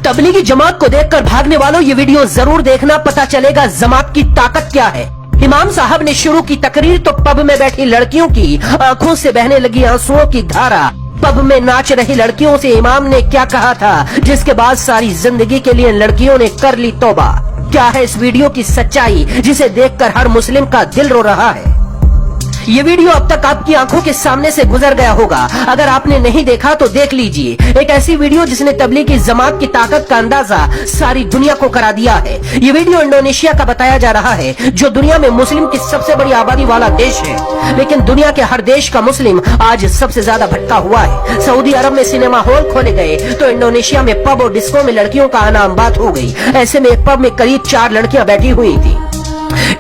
तबलीगी जमात को देखकर भागने वालों ये वीडियो जरूर देखना, पता चलेगा जमात की ताकत क्या है। इमाम साहब ने शुरू की तकरीर तो पब में बैठी लड़कियों की आंखों से बहने लगी आंसुओं की धारा। पब में नाच रही लड़कियों से इमाम ने क्या कहा था, जिसके बाद सारी जिंदगी के लिए लड़कियों ने कर ली तौबा। क्या है इस वीडियो की सच्चाई जिसे देखकर हर मुस्लिम का दिल रो रहा है। ये वीडियो अब तक आपकी आंखों के सामने से गुजर गया होगा, अगर आपने नहीं देखा तो देख लीजिए। एक ऐसी वीडियो जिसने तबलीगी जमात की ताकत का अंदाजा सारी दुनिया को करा दिया है। ये वीडियो इंडोनेशिया का बताया जा रहा है, जो दुनिया में मुस्लिम की सबसे बड़ी आबादी वाला देश है, लेकिन दुनिया के हर देश का मुस्लिम आज सबसे ज्यादा भटका हुआ है। सऊदी अरब में सिनेमा हॉल खोले गए तो इंडोनेशिया में पब और डिस्को में लड़कियों का आना आम बात हो गई। ऐसे में एक पब में करीब 4 लड़कियां बैठी हुई थी।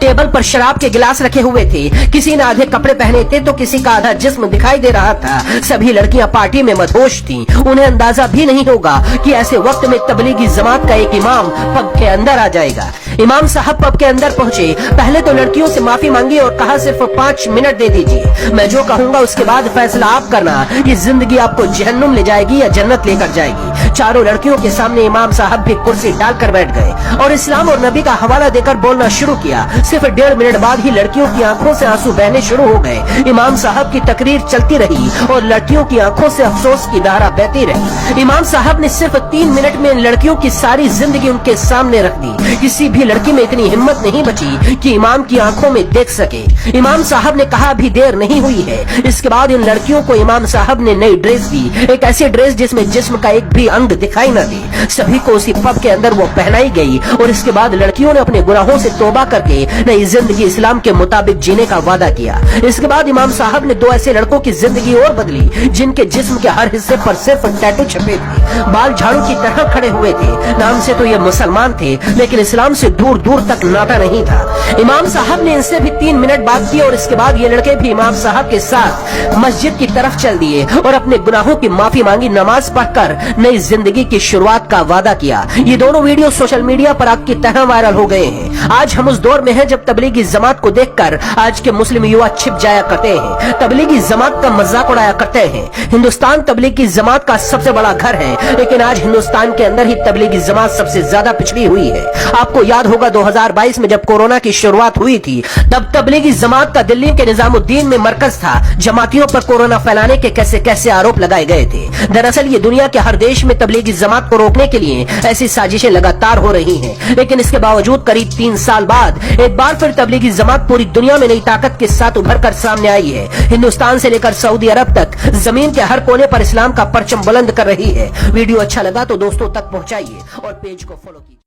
टेबल पर शराब के गिलास रखे हुए थे, किसी ने आधे कपड़े पहने थे तो किसी का आधा जिस्म दिखाई दे रहा था। सभी लड़कियां पार्टी में मदहोश थीं। उन्हें अंदाजा भी नहीं होगा कि ऐसे वक्त में तबलीगी जमात का एक इमाम पब के अंदर आ जाएगा। इमाम साहब पब के अंदर पहुंचे, पहले तो लड़कियों से माफी मांगी और कहा सिर्फ 5 मिनट दे दीजिए, मैं जो कहूंगा उसके बाद फैसला आप करना, ये जिंदगी आपको जहन्नुम ले जाएगी या जन्नत लेकर जाएगी। चारों लड़कियों के सामने इमाम साहब भी कुर्सी डालकर बैठ गए और इस्लाम और नबी का हवाला देकर बोलना शुरू किया। सिर्फ 1.5 मिनट बाद ही लड़कियों की आंखों से आंसू बहने शुरू हो गए। इमाम साहब की तकरीर चलती रही और लड़कियों की आंखों से अफसोस की धारा बहती रही। इमाम साहब ने सिर्फ 3 मिनट में लड़कियों की सारी जिंदगी उनके सामने रख दी। किसी भी लड़की में इतनी हिम्मत नहीं बची कि इमाम की आंखों में देख सके। इमाम साहब ने कहा अभी देर नहीं हुई है। इसके बाद इन लड़कियों को इमाम साहब ने नई ड्रेस दी, एक ऐसी ड्रेस जिसमें जिस्म का एक भी अंग दिखाई न दे। सभी को उसी पब के अंदर वो पहनाई गई और इसके बाद लड़कियों ने अपने गुनाहों से तौबा करके नई जिंदगी इस्लाम के मुताबिक जीने का वादा किया। इसके बाद इमाम साहब ने 2 ऐसे लड़कों की जिंदगी और बदली जिनके जिस्म के हर हिस्से पर सिर्फ टैटू छपे थे, बाल झाड़ू की तरह खड़े हुए थे। नाम से तो ये मुसलमान थे, लेकिन इस्लाम से दूर दूर तक नाता नहीं था। इमाम साहब ने इनसे भी 3 मिनट बात की और इसके बाद ये लड़के भी इमाम साहब के साथ मस्जिद की तरफ चल दिए और अपने गुनाहों की माफी मांगी, नमाज पढ़कर नई जिंदगी की शुरुआत का वादा किया। ये दोनों वीडियो सोशल मीडिया पर आग की तरह वायरल हो गए हैं। आज हम उस दौर में हैं जब तबलीगी जमात को देखकर आज के मुस्लिम युवा छिप जाया करते हैं, तबलीगी जमात का मजाक उड़ाया करते हैं। हिंदुस्तान तबलीगी जमात का सबसे बड़ा घर है, लेकिन आज हिंदुस्तान के अंदर ही तबलीगी जमात सबसे ज्यादा पिछड़ी हुई है। आपको याद होगा 2022 में जब कोरोना की शुरुआत हुई थी, तब तबलीगी जमात का दिल्ली के निजामुद्दीन में मरकज था। जमातियों पर कोरोना फैलाने के कैसे कैसे आरोप लगाए गए थे। दरअसल ये दुनिया के हर देश में तबलीगी जमात को रोकने के लिए ऐसी साजिशें लगातार हो रही हैं, लेकिन इसके बावजूद करीब 3 साल बाद एक बार फिर तबलीगी जमात पूरी दुनिया में नई ताकत के साथ उभर कर सामने आई है। हिंदुस्तान से लेकर सऊदी अरब तक जमीन के हर कोने पर इस्लाम का परचम बुलंद कर रही है। वीडियो अच्छा लगा तो दोस्तों तक पहुंचाइए और पेज को फॉलो कीजिए।